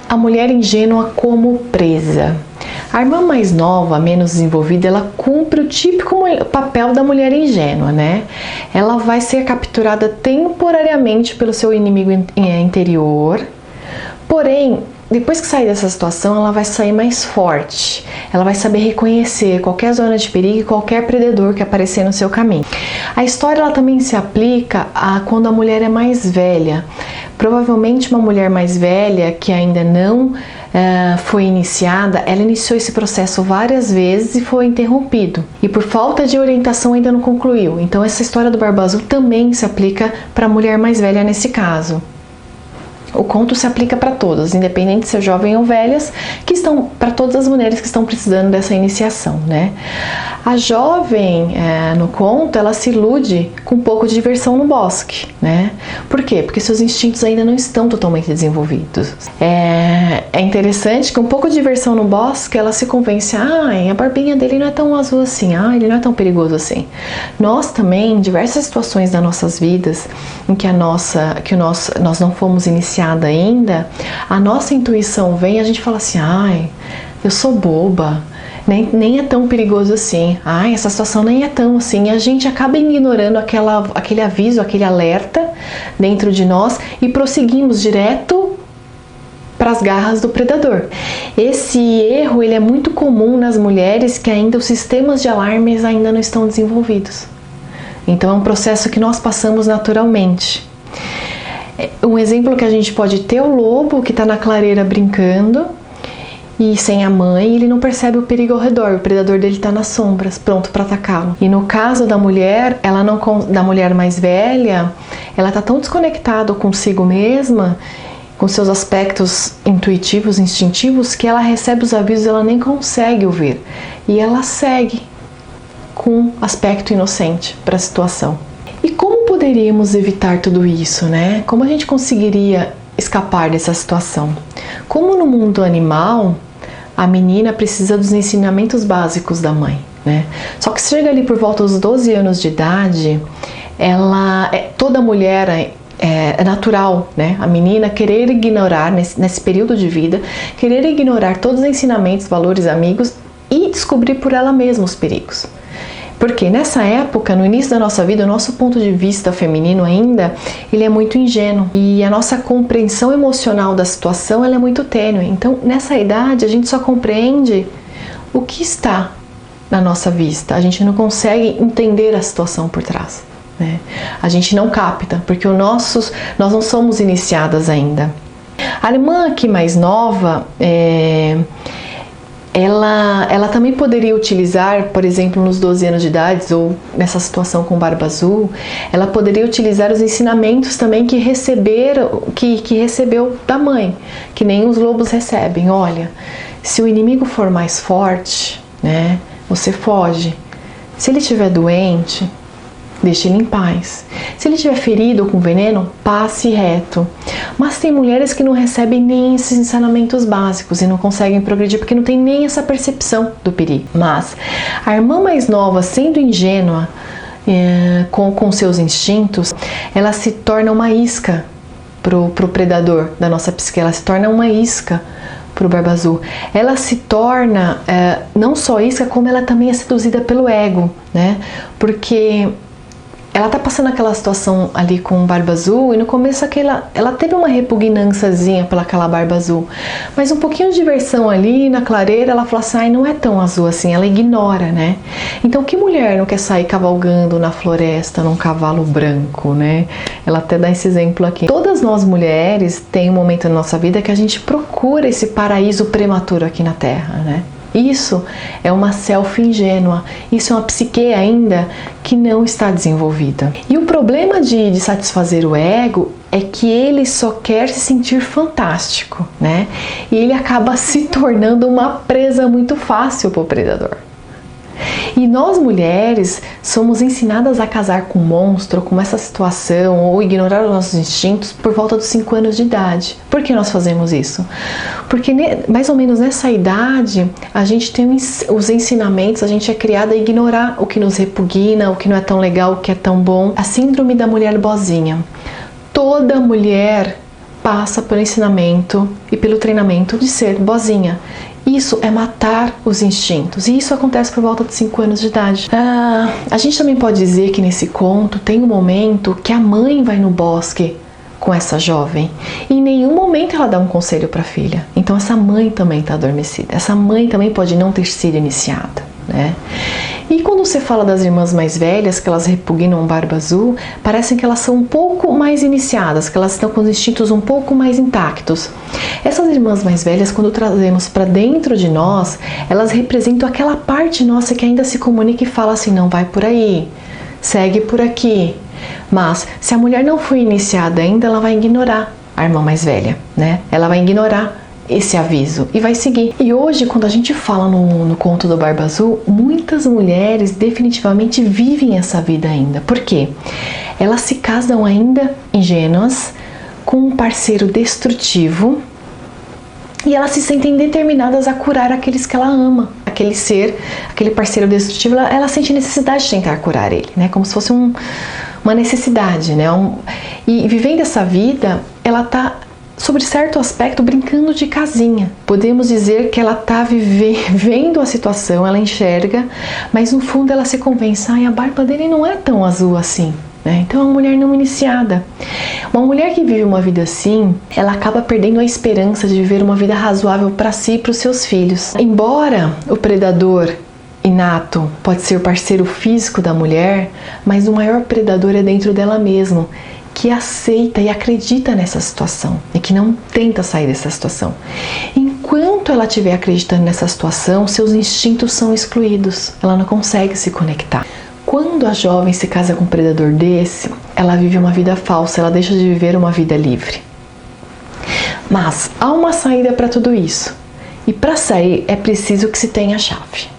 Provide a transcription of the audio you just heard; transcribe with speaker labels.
Speaker 1: A mulher ingênua como presa. A irmã mais nova, menos desenvolvida, ela cumpre o típico papel da mulher ingênua, né? Ela vai ser capturada temporariamente pelo seu inimigo interior, porém, depois que sair dessa situação, ela vai sair mais forte. Ela vai saber reconhecer qualquer zona de perigo e qualquer predador que aparecer no seu caminho. A história ela também se aplica a quando a mulher é mais velha. Provavelmente uma mulher mais velha que ainda não foi iniciada, ela iniciou esse processo várias vezes e foi interrompido. E por falta de orientação ainda não concluiu. Então essa história do Barba Azul também se aplica para a mulher mais velha nesse caso. O conto se aplica para todas, independente de ser jovem ou velhas, que estão para todas as mulheres que estão precisando dessa iniciação, né? A jovem no conto, ela se ilude com um pouco de diversão no bosque, né? Por quê? Porque seus instintos ainda não estão totalmente desenvolvidos. É interessante que um pouco de diversão no bosque, ela se convence, a barbinha dele não é tão azul assim, ele não é tão perigoso assim. Nós também, em diversas situações das nossas vidas, em que nós não fomos iniciados ainda, a nossa intuição vem e a gente fala assim, eu sou boba, nem é tão perigoso assim, essa situação nem é tão assim, e a gente acaba ignorando aquele aviso, aquele alerta dentro de nós e prosseguimos direto para as garras do predador. Esse erro ele é muito comum nas mulheres que ainda os sistemas de alarmes ainda não estão desenvolvidos. Então é um processo que nós passamos naturalmente. Um exemplo que a gente pode ter é o lobo que está na clareira brincando e sem a mãe, ele não percebe o perigo ao redor, o predador dele está nas sombras, pronto para atacá-lo. E no caso da mulher, da mulher mais velha, ela está tão desconectada consigo mesma, com seus aspectos intuitivos, instintivos, que ela recebe os avisos e ela nem consegue ouvir. E ela segue com aspecto inocente para a situação. E como poderíamos evitar tudo isso, né? Como a gente conseguiria escapar dessa situação? Como no mundo animal, a menina precisa dos ensinamentos básicos da mãe, né? Só que chega ali por volta dos 12 anos de idade, toda mulher é natural, né? A menina querer ignorar, nesse período de vida, querer ignorar todos os ensinamentos, valores, amigos e descobrir por ela mesma os perigos. Porque nessa época, no início da nossa vida, o nosso ponto de vista feminino ainda, ele é muito ingênuo. E a nossa compreensão emocional da situação, ela é muito tênue. Então, nessa idade, a gente só compreende o que está na nossa vista. A gente não consegue entender a situação por trás, né? A gente não capta, porque nós não somos iniciadas ainda. A irmã aqui mais nova, ela também poderia utilizar, por exemplo, nos 12 anos de idade, ou nessa situação com Barba Azul, ela poderia utilizar os ensinamentos também que recebeu da mãe, que nem os lobos recebem. Olha, se o inimigo for mais forte, né, você foge. Se ele estiver doente, deixe ele em paz. Se ele estiver ferido ou com veneno, passe reto. Mas tem mulheres que não recebem nem esses ensinamentos básicos e não conseguem progredir porque não tem nem essa percepção do perigo. Mas a irmã mais nova, sendo ingênua com seus instintos, ela se torna uma isca pro predador da nossa psique. Ela se torna uma isca pro Barba Azul. Ela se torna não só isca, como ela também é seduzida pelo ego, né? Porque ela tá passando aquela situação ali com o Barba Azul e no começo ela teve uma repugnânciazinha pelaquela Barba Azul, mas um pouquinho de diversão ali na clareira, ela falou assim, não é tão azul assim, ela ignora, né? Então que mulher não quer sair cavalgando na floresta num cavalo branco, né? Ela até dá esse exemplo aqui. Todas nós mulheres tem um momento na nossa vida que a gente procura esse paraíso prematuro aqui na Terra, né? Isso é uma self ingênua, isso é uma psique ainda que não está desenvolvida. E o problema de satisfazer o ego é que ele só quer se sentir fantástico, né? E ele acaba se tornando uma presa muito fácil para o predador. E nós mulheres somos ensinadas a casar com um monstro, com essa situação, ou ignorar os nossos instintos por volta dos 5 anos de idade. Por que nós fazemos isso? Porque mais ou menos nessa idade a gente tem os ensinamentos, a gente é criada a ignorar o que nos repugna, o que não é tão legal, o que é tão bom. A síndrome da mulher boazinha. Toda mulher passa pelo ensinamento e pelo treinamento de ser boazinha. Isso é matar os instintos, e isso acontece por volta de 5 anos de idade. A gente também pode dizer que nesse conto tem um momento que a mãe vai no bosque com essa jovem e em nenhum momento ela dá um conselho para a filha. Então essa mãe também está adormecida, essa mãe também pode não ter sido iniciada, né? E quando você fala das irmãs mais velhas, que elas repugnam Barba Azul, parecem que elas são um pouco mais iniciadas, que elas estão com os instintos um pouco mais intactos. Essas irmãs mais velhas, quando trazemos para dentro de nós, elas representam aquela parte nossa que ainda se comunica e fala assim, não vai por aí, segue por aqui. Mas se a mulher não foi iniciada ainda, ela vai ignorar a irmã mais velha, né? Ela vai ignorar esse aviso e vai seguir. E hoje, quando a gente fala no conto do Barba Azul, muitas mulheres definitivamente vivem essa vida ainda. Por quê? Elas se casam ainda ingênuas, com um parceiro destrutivo, e elas se sentem determinadas a curar aqueles que ela ama. Aquele ser, aquele parceiro destrutivo, ela sente necessidade de tentar curar ele, né? Como se fosse uma necessidade, né? E vivendo essa vida, ela tá, sobre certo aspecto, brincando de casinha. Podemos dizer que ela está vivendo a situação, ela enxerga, mas no fundo ela se convence, a barba dele não é tão azul assim, né? Então é uma mulher não iniciada. Uma mulher que vive uma vida assim, ela acaba perdendo a esperança de viver uma vida razoável para si e para os seus filhos. Embora o predador inato pode ser o parceiro físico da mulher, mas o maior predador é dentro dela mesma, que aceita e acredita nessa situação e que não tenta sair dessa situação. Enquanto ela estiver acreditando nessa situação, seus instintos são excluídos, ela não consegue se conectar. Quando a jovem se casa com um predador desse, ela vive uma vida falsa, ela deixa de viver uma vida livre. Mas há uma saída para tudo isso, e para sair é preciso que se tenha a chave.